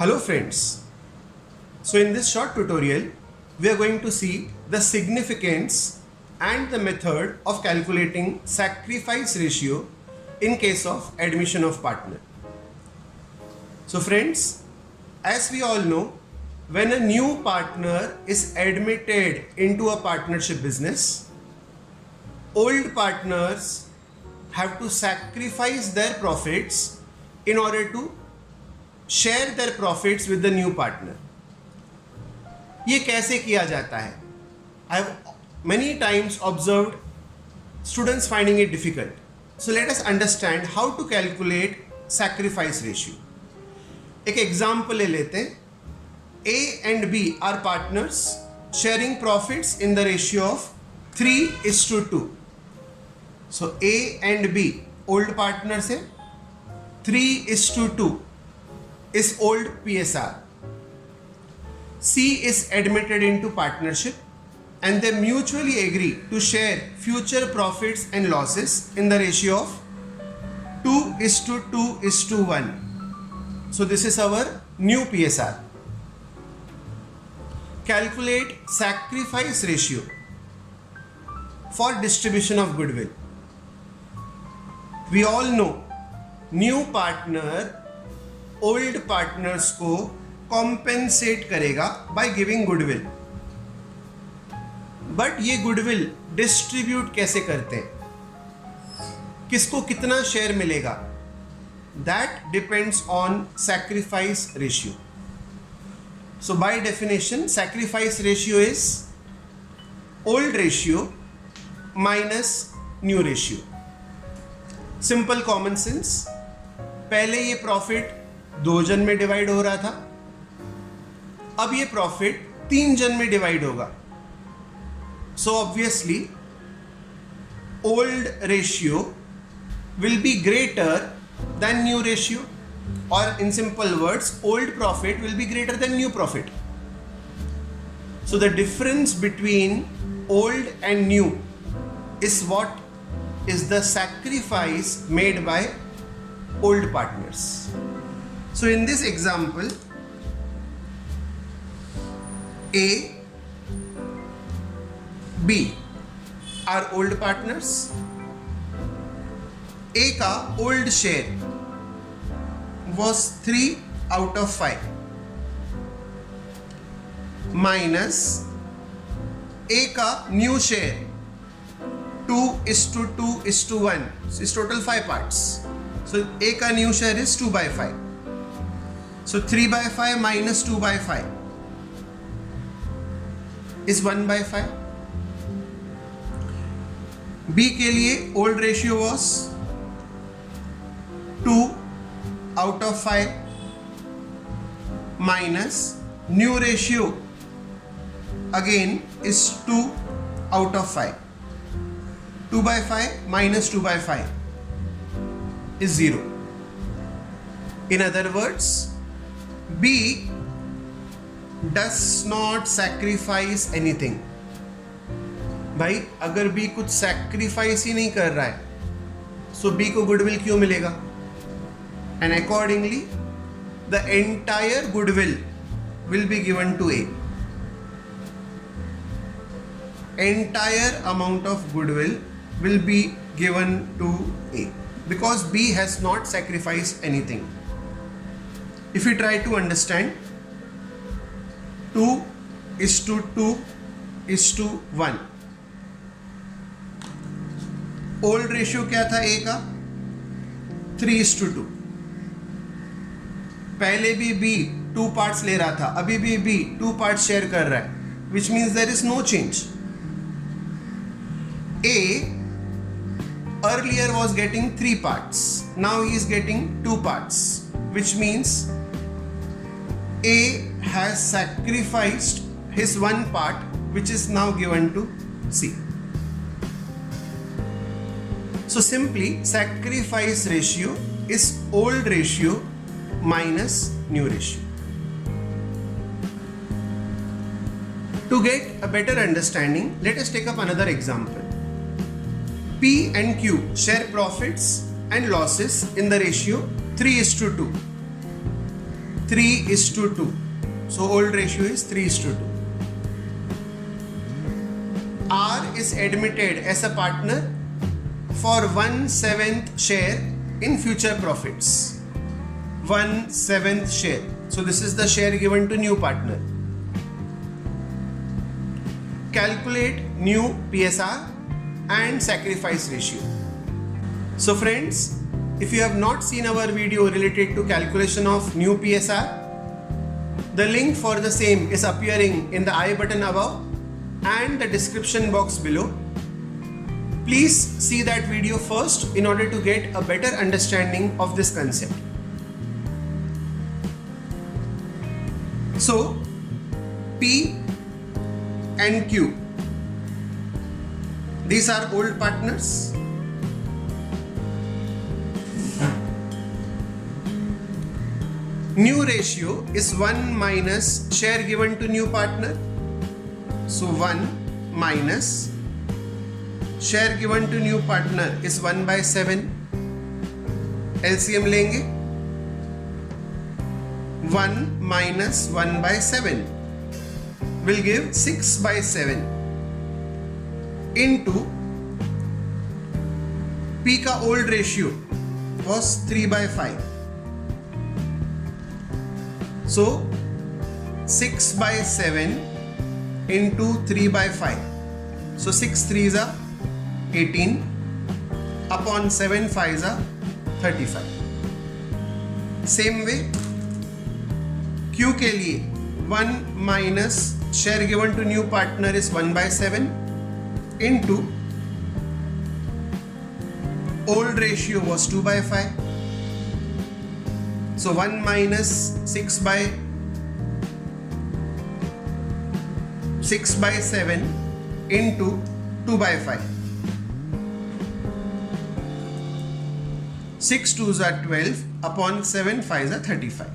Hello friends. So in this short tutorial, we are going to see the significance and the method of calculating sacrifice ratio in case of admission of partner. So friends, as we all know, when a new partner is admitted into a partnership business, old partners have to sacrifice their profits in order to share their profits with the new partner. ये कैसे किया जाता है? I have many times observed students finding it difficult. So let us understand how to calculate sacrifice ratio. एक example ले लेते हैं. A and B are partners sharing profits in the ratio of 3:2. So A and B old partners है. 3:2 is old PSR. C is admitted into partnership and they mutually agree to share future profits and losses in the ratio of 2:2:1. So this is our new PSR. Calculate sacrifice ratio for distribution of goodwill. We all know new partner old partners को compensate करेगा by giving goodwill. But ये goodwill distribute कैसे करते हैं? किसको कितना share मिलेगा? That depends on sacrifice ratio. So by definition, sacrifice ratio is old ratio minus new ratio. Simple common sense. पहले ये प्रॉफिट 2 जन में डिवाइड हो रहा था, अब ये प्रॉफिट 3 जन में डिवाइड होगा. So obviously old ratio will be greater than new ratio, और in simple words old profit will be greater than new profit. So the difference between old and new is what is the sacrifice made by old partners. So in this example, A, B are old partners. A का old share was 3 out of 5 minus A का new share 2:2:1. So it's total 5 parts. So A का new share is 2/5. So 3/5 minus 2/5 is 1/5. B के लिए old ratio was 2 out of 5 minus new ratio again is 2 out of 5. 2/5 minus 2/5 is 0. In other words, B does not sacrifice anything. भाई अगर B कुछ sacrifice ही नहीं कर रहा है, so B को goodwill क्यों मिलेगा? And accordingly, the entire goodwill will be given to A. Entire amount of goodwill will be given to A because B has not sacrificed anything. If we try to understand, 2:2:1. Old ratio क्या था A का? 3:2. पहले भी B 2 parts ले रहा था, अभी भी B 2 पार्ट्स शेयर कर रहा है, which means there is no change. A earlier was getting 3 parts, now he is getting 2 parts, which means A has sacrificed his 1 part, which is now given to C. So simply sacrifice ratio is old ratio minus new ratio. To get a better understanding, let us take up another example. P and Q share profits and losses in the ratio 3:2. 3:2. So old ratio is 3:2. R is admitted as a partner for 1/7 share in future profits. 1/7 share. So this is the share given to new partner. Calculate new PSR and sacrifice ratio. So friends, if you have not seen our video related to calculation of new PSR, the link for the same is appearing in the I button above and the description box below. Please see that video first in order to get a better understanding of this concept. So P and Q, these are old partners. New ratio is 1 minus share given to new partner. So 1 minus share given to new partner is 1/7. LCM लेंगे. 1 minus 1/7 will give 6/7 into P का old ratio was 3/5. So 6/7 into 3/5. So 6 3s are 18 upon 7 5s are 35. Same way Q के लिए 1 minus share given to new partner is 1/7 into old ratio was 2/5. So 1 minus 6/7 into 2/5. 6 2s are 12 upon 7 5s are 35.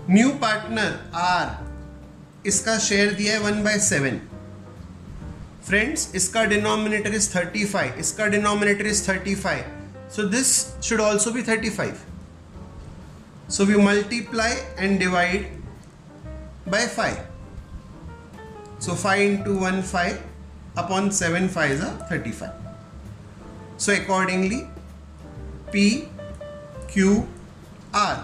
New partner R, इसका share दिया है 1/7. Friends, इसका denominator is 35, इसका denominator is 35. So this should also be 35. So we multiply and divide by 5. So 5 into 1 5 upon 7 5s are 35. So accordingly P Q R,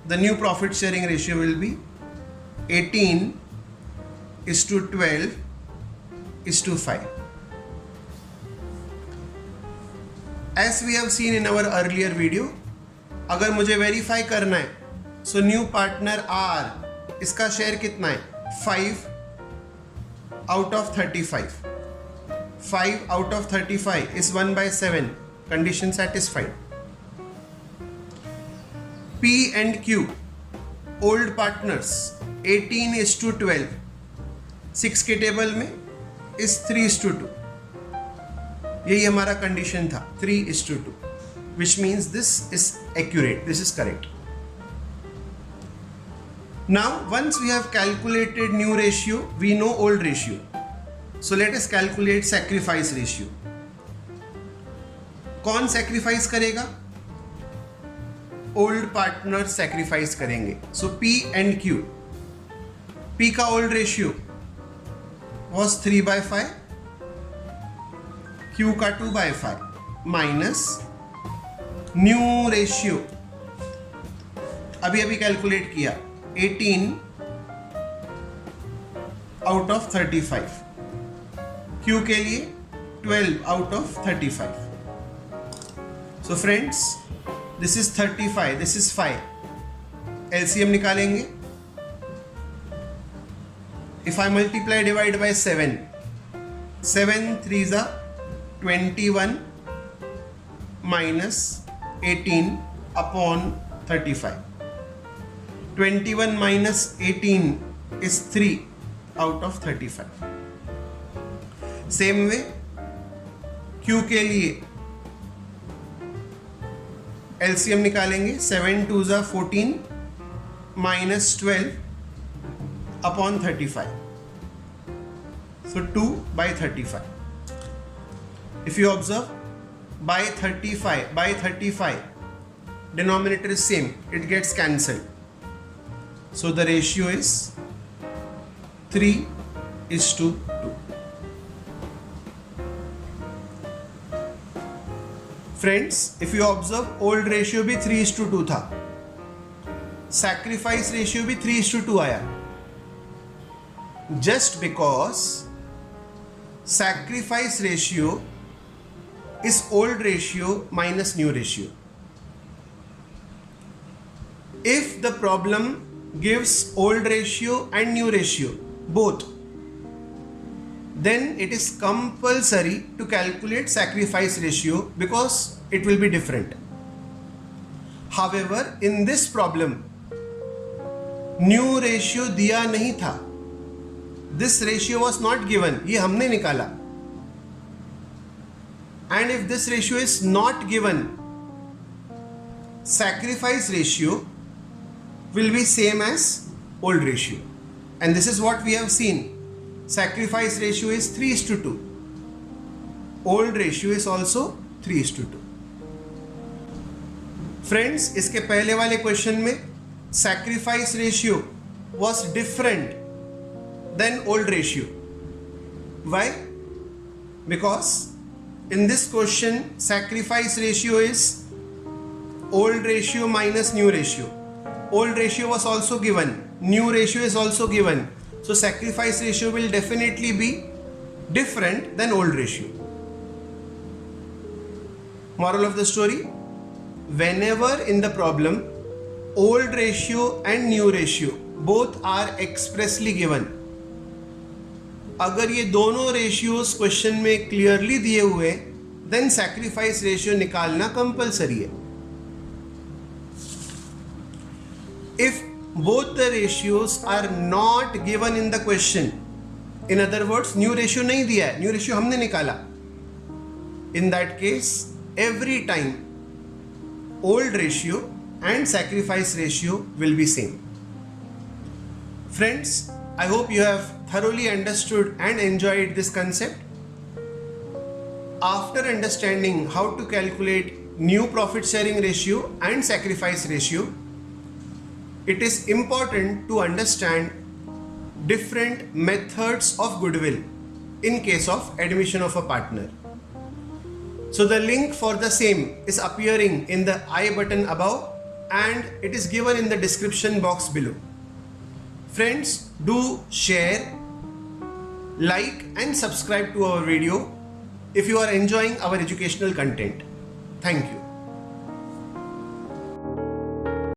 the new profit sharing ratio will be 18:12:5. As we have seen in our earlier video, अगर मुझे verify करना है, so new partner R, इसका share कितना है? 5 out of 35. 5 out of 35 is 1/7. Condition satisfied. P and Q, old partners, 18:12. 6 के table में is 3:2. यही हमारा कंडीशन था, 3:2, which means this is accurate, this is correct. Now once we have calculated new ratio, we know old ratio. So let us calculate sacrifice ratio. कौन sacrifice करेगा? Old partner sacrifice करेंगे. So P and Q. P का old ratio was 3/5. Q का 2/5 minus new ratio अभी calculate किया 18 out of 35. Q के लिए 12 out of 35. So friends, this is 35, this is 5. LCM निकालेंगे. If I multiply divide by 7, 7 3s are 21 minus 18 upon 35. 21 minus 18 is 3 out of 35. Same way Q के लिए LCM निकालेंगे. 7 2s are 14 minus 12 upon 35. So 2 by 35. If you observe, by 35 denominator is same, it gets cancelled. So the ratio is 3:2. Friends, if you observe, old ratio भी 3:2 था, sacrifice ratio भी 3:2 आया, just because sacrifice ratio is old ratio minus new ratio. If the problem gives old ratio and new ratio both, then it is compulsory to calculate sacrifice ratio because it will be different. However, in this problem new ratio दिया नहीं था, this ratio was not given, ये हमने निकाला. And if this ratio is not given, sacrifice ratio will be same as old ratio. And this is what we have seen. Sacrifice ratio is 3:2. Old ratio is also 3:2. Friends, इसके पहले वाले question में sacrifice ratio was different than old ratio. Why? Because in this question sacrifice ratio is old ratio minus new ratio. Old ratio was also given, new ratio is also given, so sacrifice ratio will definitely be different than old ratio. Moral of the story, whenever in the problem old ratio and new ratio both are expressly given, अगर ये दोनों ratios question में clearly दिए हुए, then sacrifice ratio निकालना compulsory है. If both the ratios are not given in the question, in other words new ratio नहीं दिया है, new ratio हमने निकाला, in that case every time old ratio and sacrifice ratio will be same. Friends, I hope you have thoroughly understood and enjoyed this concept. After understanding how to calculate new profit sharing ratio and sacrifice ratio, it is important to understand different methods of goodwill in case of admission of a partner. So the link for the same is appearing in the I button above and it is given in the description box below. Friends, do share, like and subscribe to our video if you are enjoying our educational content. Thank you.